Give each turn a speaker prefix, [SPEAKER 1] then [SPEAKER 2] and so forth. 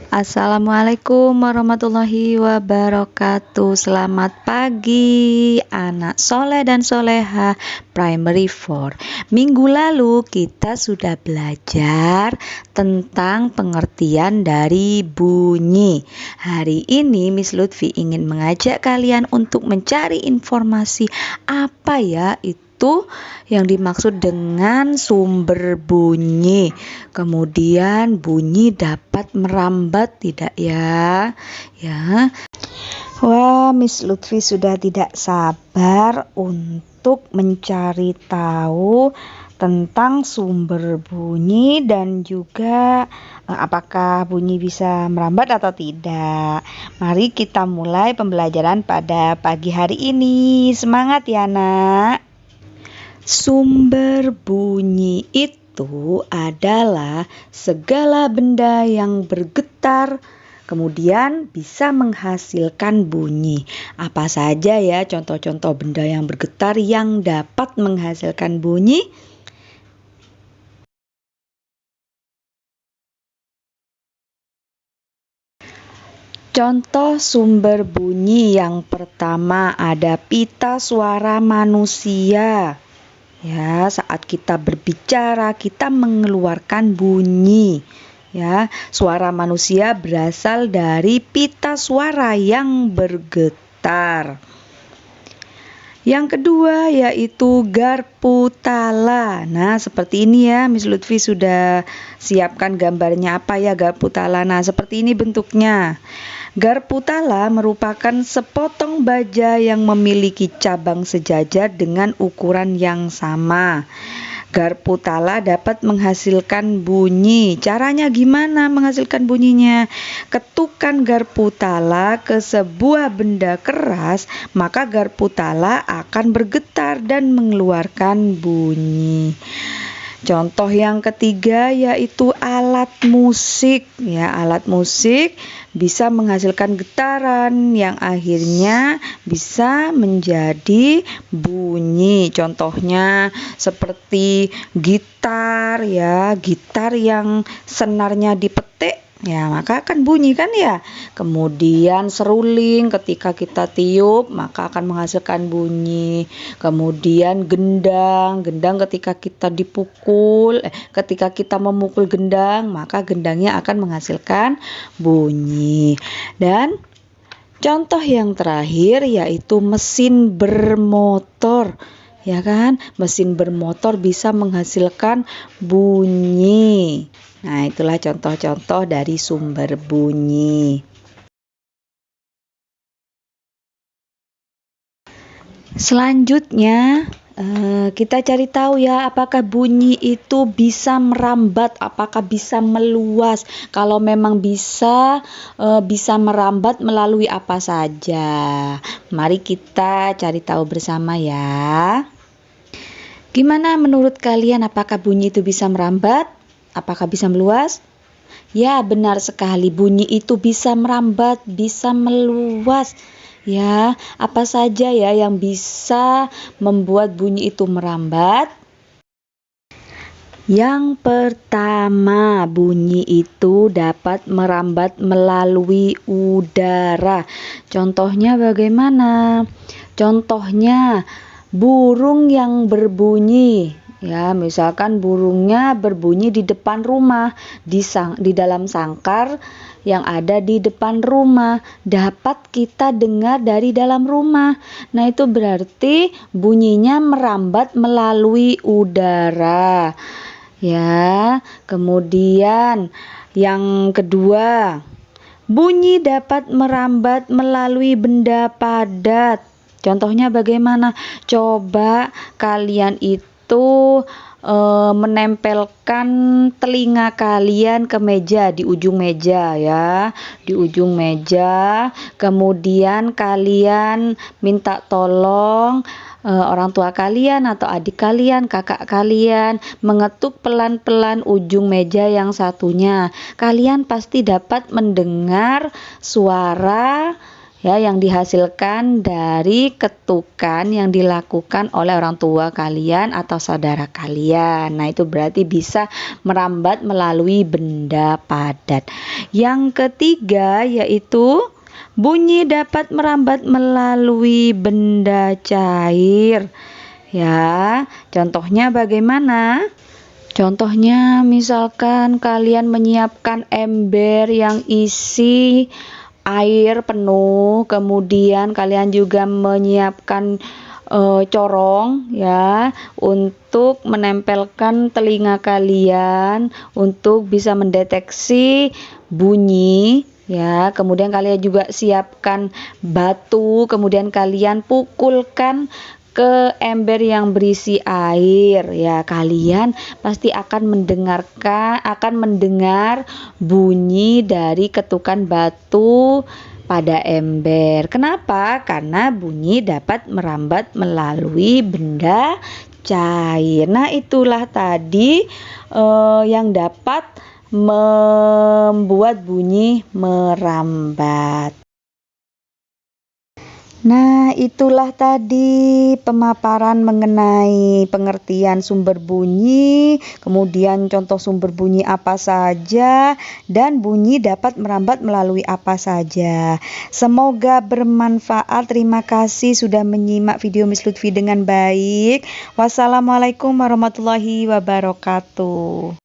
[SPEAKER 1] Assalamualaikum warahmatullahi wabarakatuh. Selamat pagi anak soleh dan soleha Primary 4. Minggu lalu kita sudah belajar tentang pengertian dari bunyi. Hari ini Miss Lutfi ingin mengajak kalian untuk mencari informasi apa ya itu yang dimaksud dengan sumber bunyi. Kemudian bunyi dapat merambat tidak ya? Wah, Miss Lutfi sudah tidak sabar untuk mencari tahu tentang sumber bunyi dan juga apakah bunyi bisa merambat atau tidak. Mari kita mulai pembelajaran pada pagi hari ini. Semangat ya, Nak. Sumber bunyi itu adalah segala benda yang bergetar kemudian bisa menghasilkan bunyi. Apa saja ya contoh-contoh benda yang bergetar yang dapat menghasilkan bunyi? Contoh sumber bunyi yang pertama ada pita suara manusia. Ya, saat kita berbicara, kita mengeluarkan bunyi. Ya, suara manusia berasal dari pita suara yang bergetar. Yang kedua yaitu garpu tala. Nah, seperti ini ya, Miss Lutfi sudah siapkan gambarnya apa ya garpu tala. Nah, seperti ini bentuknya. Garpu tala merupakan sepotong baja yang memiliki cabang sejajar dengan ukuran yang sama. Garpu tala dapat menghasilkan bunyi. Caranya gimana menghasilkan bunyinya? Ketukan garpu tala ke sebuah benda keras, maka garpu tala akan bergetar dan mengeluarkan bunyi. Contoh yang ketiga yaitu alat musik. Ya, alat musik bisa menghasilkan getaran yang akhirnya bisa menjadi bunyi. Contohnya seperti gitar ya, gitar yang senarnya dipetik. Ya, maka akan bunyi kan ya. Kemudian seruling ketika kita tiup maka akan menghasilkan bunyi. Kemudian gendang ketika kita ketika kita memukul gendang maka gendangnya akan menghasilkan bunyi. Dan contoh yang terakhir yaitu mesin bermotor. Ya kan? Mesin bermotor bisa menghasilkan bunyi. Nah, itulah contoh-contoh dari sumber bunyi. Selanjutnya, kita cari tahu ya apakah bunyi itu bisa merambat, apakah bisa meluas. Kalau memang bisa merambat melalui apa saja. Mari kita cari tahu bersama ya. Gimana menurut kalian, apakah bunyi itu bisa merambat? Apakah bisa meluas? Ya, benar sekali. Bunyi itu bisa merambat, bisa meluas. Ya, apa saja ya yang bisa membuat bunyi itu merambat? Yang pertama, bunyi itu dapat merambat melalui udara. Contohnya bagaimana? Contohnya burung yang berbunyi. Ya, misalkan burungnya berbunyi di depan rumah, di dalam sangkar yang ada di depan rumah, dapat kita dengar dari dalam rumah. Nah, itu berarti bunyinya merambat melalui udara. Ya, kemudian yang kedua, bunyi dapat merambat melalui benda padat. Contohnya bagaimana? Coba kalian itu menempelkan telinga kalian ke meja, di ujung meja ya, di ujung meja. Kemudian kalian minta tolong orang tua kalian atau adik kalian, kakak kalian mengetuk pelan-pelan ujung meja yang satunya. Kalian pasti dapat mendengar suara ya, yang dihasilkan dari ketukan yang dilakukan oleh orang tua kalian atau saudara kalian. Nah, itu berarti bisa merambat melalui benda padat. Yang ketiga yaitu bunyi dapat merambat melalui benda cair. Ya, contohnya bagaimana? Contohnya misalkan kalian menyiapkan ember yang isi air penuh, kemudian kalian juga menyiapkan corong ya untuk menempelkan telinga kalian untuk bisa mendeteksi bunyi ya. Kemudian kalian juga siapkan batu, kemudian kalian pukulkan ke ember yang berisi air ya, kalian pasti akan mendengar bunyi dari ketukan batu pada ember. Kenapa? Karena bunyi dapat merambat melalui benda cair. Nah, itulah tadi yang dapat membuat bunyi merambat. Nah, itulah tadi pemaparan mengenai pengertian sumber bunyi, kemudian contoh sumber bunyi apa saja, dan bunyi dapat merambat melalui apa saja. Semoga bermanfaat. Terima kasih sudah menyimak video Miss Lutfi dengan baik. Wassalamualaikum warahmatullahi wabarakatuh.